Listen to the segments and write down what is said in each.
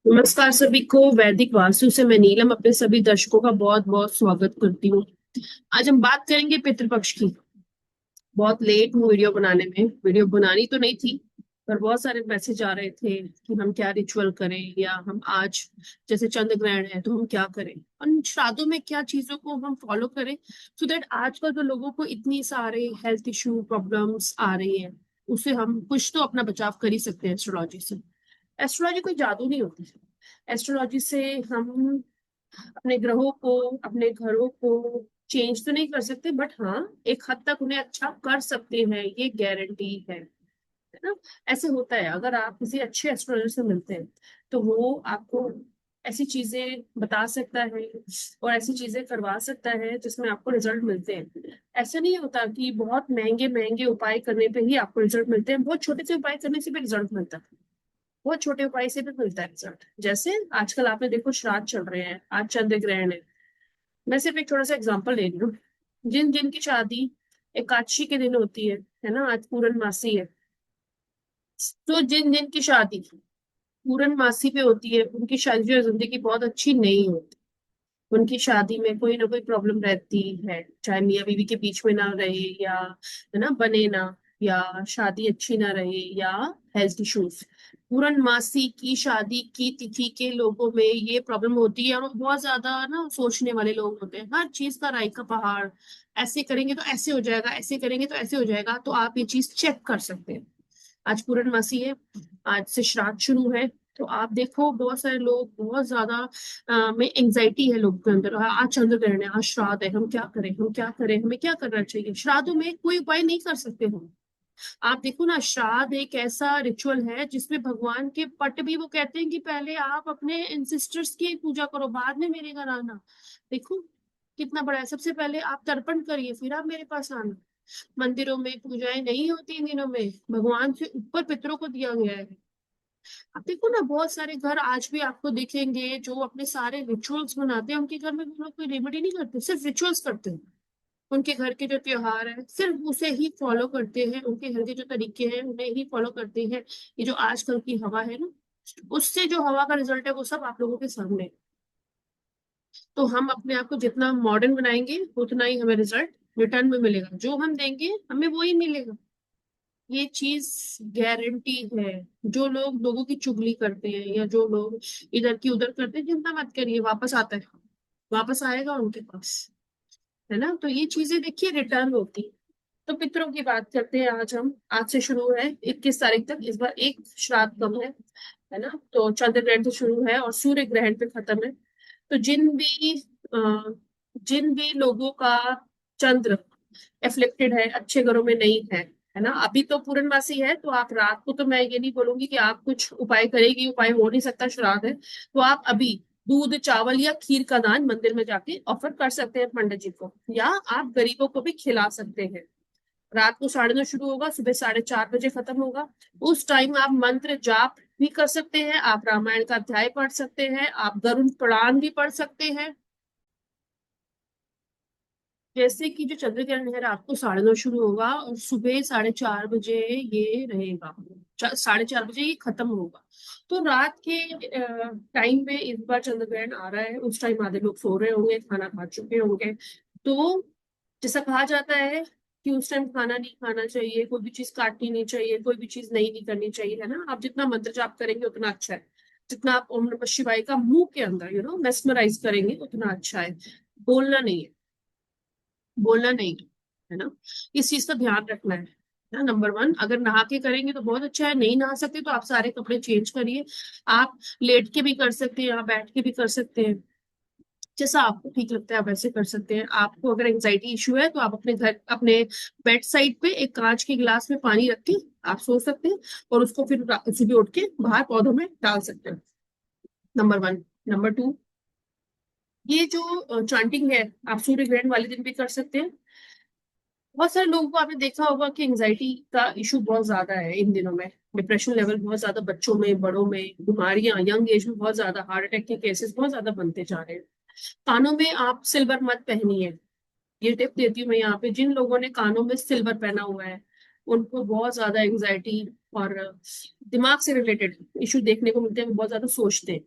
नमस्कार सभी को। वैदिक वास्तु से मैं नीलम अपने सभी दर्शकों का बहुत बहुत स्वागत करती हूँ। आज हम बात करेंगे पितृपक्ष की। बहुत लेट हूँ वीडियो बनाने में। वीडियो बनानी तो नहीं थी, पर बहुत सारे मैसेज आ रहे थे कि हम क्या रिचुअल करें, या हम आज जैसे चंद्र ग्रहण है तो हम क्या करें, उन श्राद्धों में क्या चीजों को हम फॉलो करें, सो दैट आजकल जो लोगों को इतनी सारे हेल्थ इशू प्रॉब्लम्स आ रही है, उससे हम कुछ तो अपना बचाव कर ही सकते हैं एस्ट्रोलॉजी से। एस्ट्रोलॉजी कोई जादू नहीं होती। एस्ट्रोलॉजी से हम अपने ग्रहों को, अपने घरों को चेंज तो नहीं कर सकते, बट हाँ, एक हद तक उन्हें अच्छा कर सकते हैं, ये गारंटी है ना। ऐसे होता है, अगर आप किसी अच्छे एस्ट्रोलॉजर से मिलते हैं तो वो आपको ऐसी चीजें बता सकता है और ऐसी चीजें करवा सकता है जिसमें आपको रिजल्ट मिलते हैं। ऐसा नहीं होता कि बहुत महंगे महंगे उपाय करने पे ही आपको रिजल्ट मिलते हैं, बहुत छोटे से उपाय करने से भी रिजल्ट मिलता है। बहुत छोटे उपाय से भी मिलता है रिजल्ट। जैसे आजकल आपने देखो श्राद्ध चल रहे हैं, आज चंद्र ग्रहण है। मैं सिर्फ एक थोड़ा सा एग्जांपल ले रही हूँ। जिन जिन की शादी एकादशी के दिन होती है ना, आज पूर्णमासी है। तो जिन जिन की शादी पूर्णमासी पे होती है, उनकी शादी जो है जिंदगी बहुत अच्छी नहीं होती। उनकी शादी में कोई ना कोई प्रॉब्लम रहती है, चाहे मियाँ बीवी के बीच में ना रहे, या है ना बने ना, या शादी अच्छी ना रहे, या हेल्थ इश्यूज। पूर्णमासी की शादी की तिथि के लोगों में ये प्रॉब्लम होती है, और वो बहुत ज्यादा ना सोचने वाले लोग होते हैं, हर चीज का राय का पहाड़। ऐसे करेंगे तो ऐसे हो जाएगा, ऐसे करेंगे तो ऐसे हो जाएगा, तो आप ये चीज चेक कर सकते हैं। आज पूर्णमासी है, आज से श्राद्ध शुरू है। तो आप देखो बहुत सारे लोग बहुत ज्यादा में एंजाइटी है लोगों के अंदर। आज चंद्र ग्रहण है, आज श्राद्ध है, हम क्या करें, हम क्या करें, हमें क्या करना चाहिए। श्राद्धों में कोई उपाय नहीं कर सकते हम। आप देखो ना, श्राद्ध एक ऐसा रिचुअल है जिसमें भगवान के पट भी वो कहते हैं कि पहले आप अपने एंसिस्टर्स की पूजा करो, बाद में मेरे घर आना। देखो कितना बड़ा है। सबसे पहले आप तर्पण करिए, फिर आप मेरे पास आना। मंदिरों में पूजाएं नहीं होती इन दिनों में, भगवान से ऊपर पितरों को दिया गया है। आप देखो ना, बहुत सारे घर आज भी आपको दिखेंगे जो अपने सारे रिचुअल्स बनाते हैं, उनके घर में वो लोग कोई रेमेडी नहीं करते, सिर्फ रिचुअल्स करते हैं। उनके घर के जो त्योहार है सिर्फ उसे ही फॉलो करते हैं, उनके घर के जो तरीके हैं उन्हें ही फॉलो करते हैं। ये जो आजकल की हवा है ना, उससे जो हवा का रिजल्ट है वो सब आप लोगों के सामने है। तो हम अपने आप को जितना मॉडर्न बनाएंगे उतना ही हमें रिजल्ट रिटर्न में मिलेगा, जो हम देंगे हमें वो ही मिलेगा। ये चीज गारंटी है। जो लोग लोगों की चुगली करते हैं, या जो लोग इधर की उधर करते हैं, चिंता मत करिए, वापस आता है, वापस आएगा उनके पास। है ना, तो ये चीजें देखिए रिटर्न होती। तो पितरों की बात करते हैं आज हम। आज से शुरू है 21 तारीख तक, इस बार एक श्राद्ध कम है ना। तो चंद्र ग्रहण से शुरू है और सूर्य ग्रहण पे खत्म है। तो जिन भी लोगों का चंद्र एफ्लिक्टेड है, अच्छे घरों में नहीं है ना, अभी तो पूर्णमासी है, तो आप रात को, तो मैं ये नहीं बोलूंगी कि आप कुछ उपाय करेगी, उपाय हो नहीं सकता, श्राद्ध है, तो आप अभी दूध चावल या खीर का दान मंदिर में जाके ऑफर कर सकते हैं पंडित जी को, या आप गरीबों को भी खिला सकते हैं। रात को 9:30 शुरू होगा, सुबह 4:30 बजे खत्म होगा। उस टाइम आप मंत्र जाप भी कर सकते हैं, आप रामायण का अध्याय पढ़ सकते हैं, आप गरुड़ पुराण भी पढ़ सकते हैं। जैसे कि जो चंद्र ग्रहण है रात को 9:30 शुरू होगा और सुबह 4:30 बजे ये रहेगा, 4:30 बजे ये खत्म होगा। तो रात के टाइम में इस बार चंद्र ग्रहण आ रहा है, उस टाइम आधे लोग सो रहे होंगे, खाना खा चुके होंगे। तो जैसा कहा जाता है कि उस टाइम खाना नहीं खाना चाहिए, कोई भी चीज काटनी नहीं चाहिए, कोई भी चीज नहीं करनी चाहिए, है ना। आप जितना मंत्र जाप करेंगे उतना अच्छा है। जितना आप ओम नमः शिवाय का मुंह के अंदर मेस्मराइज करेंगे उतना अच्छा है। बोलना नहीं है, बोलना नहीं है ना। इस चीज का ध्यान रखना है ना। नंबर वन, अगर नहा के करेंगे तो बहुत अच्छा है, नहीं नहा सकते तो आप सारे कपड़े चेंज करिए। आप लेट के भी कर सकते हैं, आप बैठ के भी कर सकते हैं, जैसा आपको ठीक लगता है आप वैसे कर सकते हैं। आपको अगर एंजाइटी इश्यू है तो आप अपने घर, अपने बेड साइड पे एक कांच के गिलास में पानी रख के आप सो सकते हैं, और उसको फिर सुबह उठ के बाहर पौधों में डाल सकते हैं। Number one. नंबर टू, ये जो चांटिंग है आप सूर्य ग्रहण वाले दिन भी कर सकते हैं। बहुत सारे लोगों को आपने देखा होगा कि एंजाइटी का इशू बहुत ज्यादा है इन दिनों में। डिप्रेशन लेवल बहुत ज्यादा बच्चों में, बड़ों में, बीमारियां यंग एज में बहुत ज्यादा, हार्ट अटैक के केसेस बहुत ज्यादा बनते जा रहे हैं। कानों में आप सिल्वर मत पहनिए। ये टिप देती हूँ मैं यहाँ पे, जिन लोगों ने कानों में सिल्वर पहना हुआ है उनको बहुत ज्यादा एंजाइटी और दिमाग से रिलेटेड इशू देखने को मिलते हैं, वो बहुत ज्यादा सोचते हैं।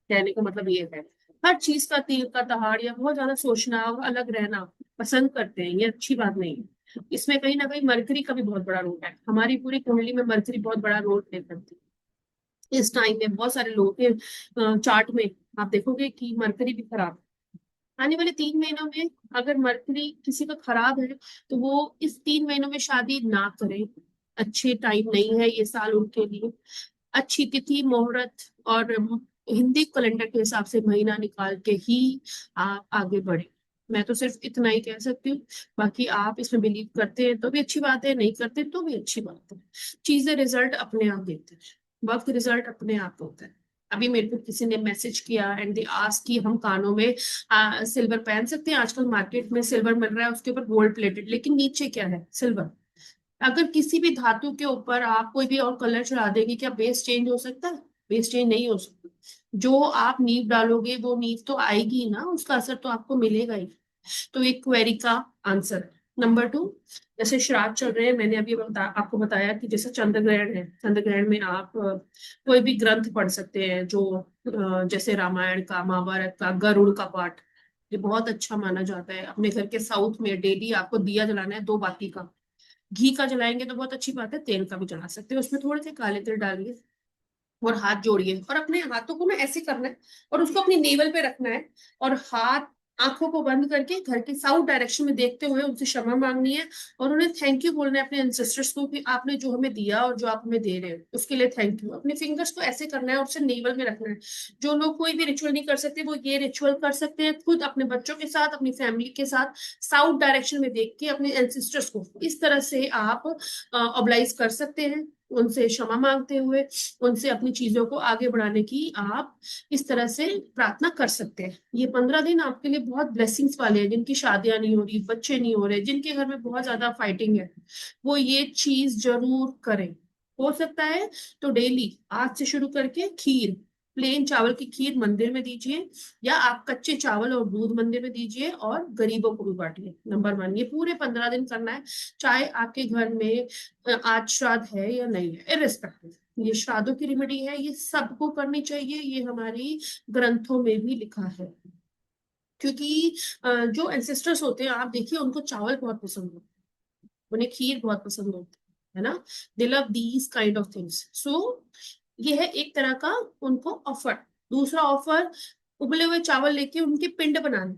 कहने का मतलब ये है। हर चीज का तीर का दहाड़ या बहुत ज्यादा सोचना और अलग रहना पसंद करते हैं, ये अच्छी बात नहीं है। इसमें कहीं ना कहीं मरकरी का भी बहुत बड़ा रोल है, हमारी पूरी कुंडली में मरकरी बहुत बड़ा रोल प्ले करती है। इस टाइम में बहुत सारे लोगों के चार्ट में आप देखोगे कि मरकरी भी खराब है। आने वाले 3 महीनों में अगर मरकरी किसी का खराब है तो वो इस 3 महीनों में शादी ना करे। अच्छे टाइम नहीं है ये साल उनके लिए। अच्छी तिथि मुहूर्त और हिंदी कैलेंडर के हिसाब से महीना निकाल के ही आप आगे बढ़े। मैं तो सिर्फ इतना ही कह सकती हूँ। बाकी आप इसमें बिलीव करते हैं तो भी अच्छी बात है, नहीं करते तो भी अच्छी बात है। चीजें रिजल्ट अपने आप देते हैं, वक्त रिजल्ट अपने आप होता है। अभी मेरे को किसी ने मैसेज किया एंड दे आस्क कि हम कानों में सिल्वर पहन सकते हैं? आजकल मार्केट में सिल्वर मिल रहा है, उसके ऊपर गोल्ड प्लेटेड, लेकिन नीचे क्या है? सिल्वर। अगर किसी भी धातु के ऊपर आप कोई भी और कलर चढ़ा देंगे, क्या बेस चेंज हो सकता है? बेस चेंज नहीं हो सकता। जो आप नींव डालोगे वो नींव तो आएगी ना, उसका असर तो आपको मिलेगा ही। तो एक क्वेरी का आंसर। नंबर 2, जैसे श्राद्ध चल रहे हैं, मैंने अभी आपको बताया कि जैसे चंद्र ग्रहण है, चंद्र ग्रहण में आप कोई भी ग्रंथ पढ़ सकते हैं, जो जैसे रामायण का, महाभारत का, गरुड़ का पाठ। ये बहुत अच्छा माना जाता है। अपने घर के साउथ में डेली आपको दिया जलाना है 2 बाती का। घी का जलाएंगे तो बहुत अच्छी बात है, तेल का भी जला सकते हैं, उसमें थोड़े से काले तिल डालिए और हाथ जोड़िए और अपने हाथों को ना ऐसे करना है और उसको अपनी नेवल पे रखना है। और हाथ, आंखों को बंद करके घर के साउथ डायरेक्शन में देखते हुए उनसे क्षमा मांगनी है और उन्हें थैंक यू बोलना है, अपने एंसेस्टर्स को, कि आपने जो हमें दिया और जो आप हमें दे रहे हो उसके लिए थैंक यू। अपने फिंगर्स को ऐसे करना है और उसे नेवल में रखना है। जो लोग कोई भी रिचुअल नहीं कर सकते वो ये रिचुअल कर सकते हैं, खुद अपने बच्चों के साथ, अपनी फैमिली के साथ, साउथ डायरेक्शन में देख के अपने एंसेस्टर्स को इस तरह से आप ऑब्लाइज कर सकते हैं, उनसे क्षमा मांगते हुए उनसे अपनी चीजों को आगे बढ़ाने की आप इस तरह से प्रार्थना कर सकते हैं। ये 15 दिन आपके लिए बहुत ब्लेसिंग्स वाले हैं। जिनकी शादियां नहीं हो रही, बच्चे नहीं हो रहे, जिनके घर में बहुत ज्यादा फाइटिंग है, वो ये चीज जरूर करें। हो सकता है तो डेली आज से शुरू करके खीर, प्लेन चावल की खीर मंदिर में दीजिए, या आप कच्चे चावल और दूध मंदिर में दीजिए और गरीबों को भी बांटिए। नंबर 1, ये पूरे 15 दिन करना है। चाहे आपके घर में आज श्राद्ध है या नहीं है, इरिस्पेक्टिव। ये श्राद्धों की रेमेडी है, ये सबको करनी चाहिए, ये हमारी ग्रंथों में भी लिखा है। क्योंकि जो एंसेस्टर्स होते हैं आप देखिए, उनको चावल बहुत पसंद होता है, उन्हें खीर बहुत पसंद होती है ना। They love these kind of things. So ये है एक तरह का उनको ऑफर। दूसरा ऑफर, उबले हुए चावल लेके उनके पिंड बनाने,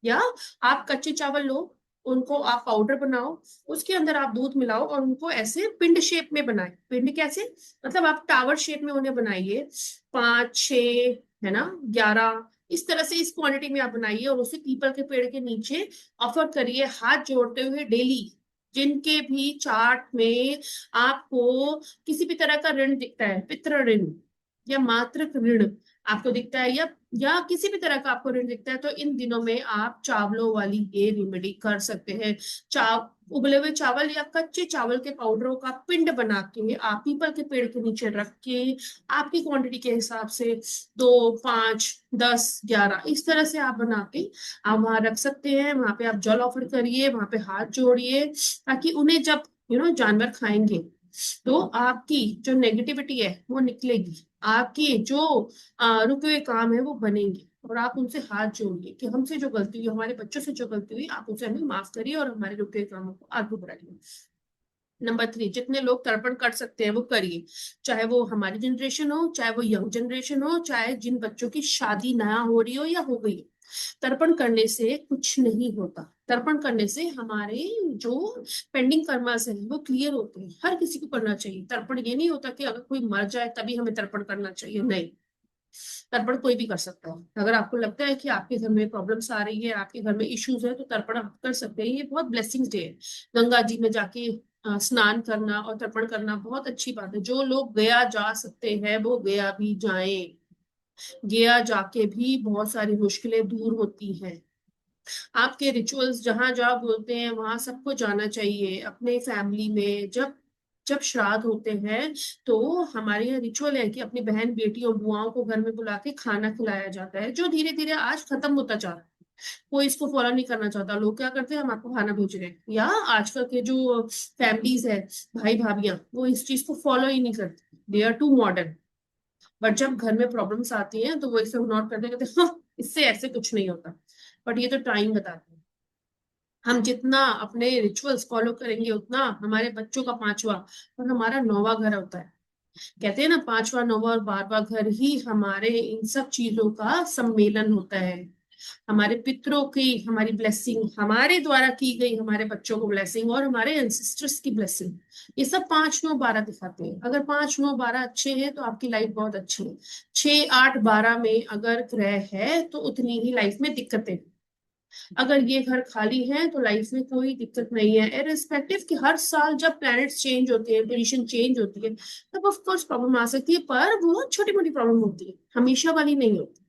या आप कच्चे चावल लो, उनको आप पाउडर बनाओ, उसके अंदर आप दूध मिलाओ और उनको ऐसे पिंड शेप में बनाए। पिंड कैसे? मतलब आप टावर शेप में उन्हें बनाइए, 5, 6, है ना, 11, इस तरह से इस क्वांटिटी में आप बनाइए और उसे पीपल के पेड़ के नीचे ऑफर करिए, हाथ जोड़ते हुए डेली। जिनके भी चार्ट में आपको किसी भी तरह का ऋण दिखता है, पितृ ऋण या मातृ ऋण आपको दिखता है, या किसी भी तरह का आपको ऋण दिखता है, तो इन दिनों में आप चावलों वाली ये रेमेडी कर सकते हैं। उबले हुए चावल या कच्चे चावल के पाउडरों का पिंड बना के आप पीपल के पेड़ के नीचे रख के, आपकी क्वांटिटी के हिसाब से 2, 5, 10, 11 इस तरह से आप बना के आप वहां रख सकते हैं। वहां पे आप जल ऑफर करिए, वहां पे हाथ जोड़िए, ताकि उन्हें जब जानवर खाएंगे तो आपकी जो नेगेटिविटी है वो निकलेगी, आपके जो रुके हुए काम है वो बनेंगे। और आप उनसे हाथ जोड़िए कि हमसे जो गलती हुई, हमारे बच्चों से जो गलती हुई, आप उसे हमें माफ करिए और हमारे रुके हुए कामों को आगे बढ़ाइए। नंबर 3, जितने लोग तर्पण कर सकते हैं वो करिए। चाहे वो हमारी जनरेशन हो, चाहे वो यंग जनरेशन हो, चाहे जिन बच्चों की शादी नया हो रही हो या हो गई हो। तर्पण करने से कुछ नहीं होता। तर्पण करने से हमारे जो पेंडिंग कर्मास है वो क्लियर होते हैं। हर किसी को करना चाहिए तर्पण। ये नहीं होता कि अगर कोई मर जाए तभी हमें तर्पण करना चाहिए, नहीं। तर्पण कोई भी कर सकता है। अगर आपको लगता है कि आपके घर में प्रॉब्लम्स आ रही है, आपके घर में इश्यूज है, तो तर्पण आप कर सकते हैं। ये बहुत ब्लेसिंग्स डे है। गंगा जी में जाके स्नान करना और तर्पण करना बहुत अच्छी बात है। जो लोग गया जा सकते हैं वो गया भी जाएं। गया जाके भी बहुत सारी मुश्किलें दूर होती हैं। आपके रिचुअल्स जहां जहां बोलते हैं वहां सबको जाना चाहिए। अपने फैमिली में जब जब श्राद्ध होते हैं तो हमारे यहाँ रिचुअल है कि अपनी बहन बेटियों बुआओं को घर में बुला के खाना खिलाया जाता है, जो धीरे धीरे आज खत्म होता जा रहा है। कोई इसको फॉलो नहीं करना चाहता। लोग क्या करते हैं, हम आपको खाना भेज रहे हैं, या आजकल के जो फैमिलीज है, भाई भाभियां, वो इस चीज को फॉलो ही नहीं करते। They are too modern. But जब घर में प्रॉब्लम्स आती हैं तो वो इसे इग्नोर करते कहते हाँ इससे ऐसे कुछ नहीं होता। बट ये तो टाइम बताता है। हम जितना अपने रिचुअल्स फॉलो करेंगे उतना हमारे बच्चों का पांचवा और हमारा नौवा घर होता है। कहते हैं ना, पांचवा नौवा और बारहवां घर ही हमारे इन सब चीजों का सम्मेलन होता है। हमारे पितरों की हमारी ब्लेसिंग, हमारे द्वारा की गई हमारे बच्चों को ब्लेसिंग, और हमारे एंसेस्टर्स की ब्लेसिंग, ये सब 5 9 12 दिखाते हैं। अगर 5 9 12 अच्छे हैं तो आपकी लाइफ बहुत अच्छी है। 6 8 12 में अगर ग्रह है तो उतनी ही लाइफ में दिक्कतें हैं। अगर ये घर खाली है तो लाइफ में कोई दिक्कत नहीं है, इररिस्पेक्टिव कि हर साल जब प्लैनेट्स चेंज होते हैं, पोजीशन चेंज होती है, तब ऑफ कोर्स प्रॉब्लम आ सकती है, पर बहुत छोटी मोटी प्रॉब्लम होती है, हमेशा वाली नहीं होती।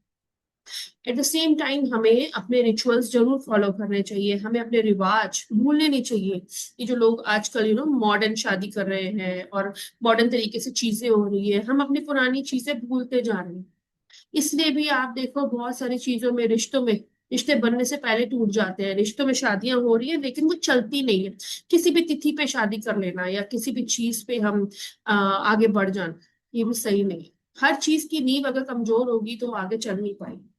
एट द सेम टाइम हमें अपने रिचुअल्स जरूर फॉलो करने चाहिए, हमें अपने रिवाज भूलने नहीं चाहिए। ये जो लोग आजकल मॉडर्न शादी कर रहे हैं और मॉडर्न तरीके से चीजें हो रही है, हम अपनी पुरानी चीजें भूलते जा रहे हैं। इसलिए भी आप देखो बहुत सारी चीजों में, रिश्तों में, रिश्ते बनने से पहले टूट जाते हैं, रिश्तों में शादियां हो रही है लेकिन वो चलती नहीं है। किसी भी तिथि पे शादी कर लेना या किसी भी चीज पे हम आगे बढ़ जाना, ये भी सही नहीं है। हर चीज की नींव अगर कमजोर होगी तो आगे चल नहीं पाएगी।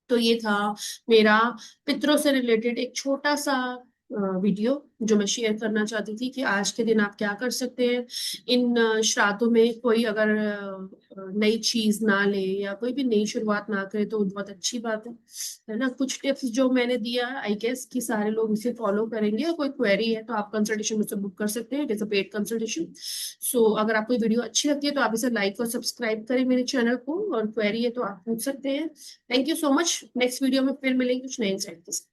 तो ये था मेरा पितरों से रिलेटेड एक छोटा सा वीडियो जो मैं शेयर करना चाहती थी कि आज के दिन आप क्या कर सकते हैं। इन श्राद्धों में कोई अगर नई चीज ना ले या कोई भी नई शुरुआत ना करे तो बहुत अच्छी बात है ना। कुछ टिप्स जो मैंने दिया, आई गेस कि सारे लोग इसे फॉलो करेंगे। कोई क्वेरी है तो आप कंसल्टेशन मुझसे बुक कर सकते हैं, it is a paid consultation. So अगर आपको वीडियो अच्छी लगती है तो आप इसे लाइक और सब्सक्राइब करें मेरे चैनल को, और क्वेरी है तो आप पूछ सकते हैं। Thank you so much. Next video में फिर मिलेंगे कुछ नए इंसाइट के साथ।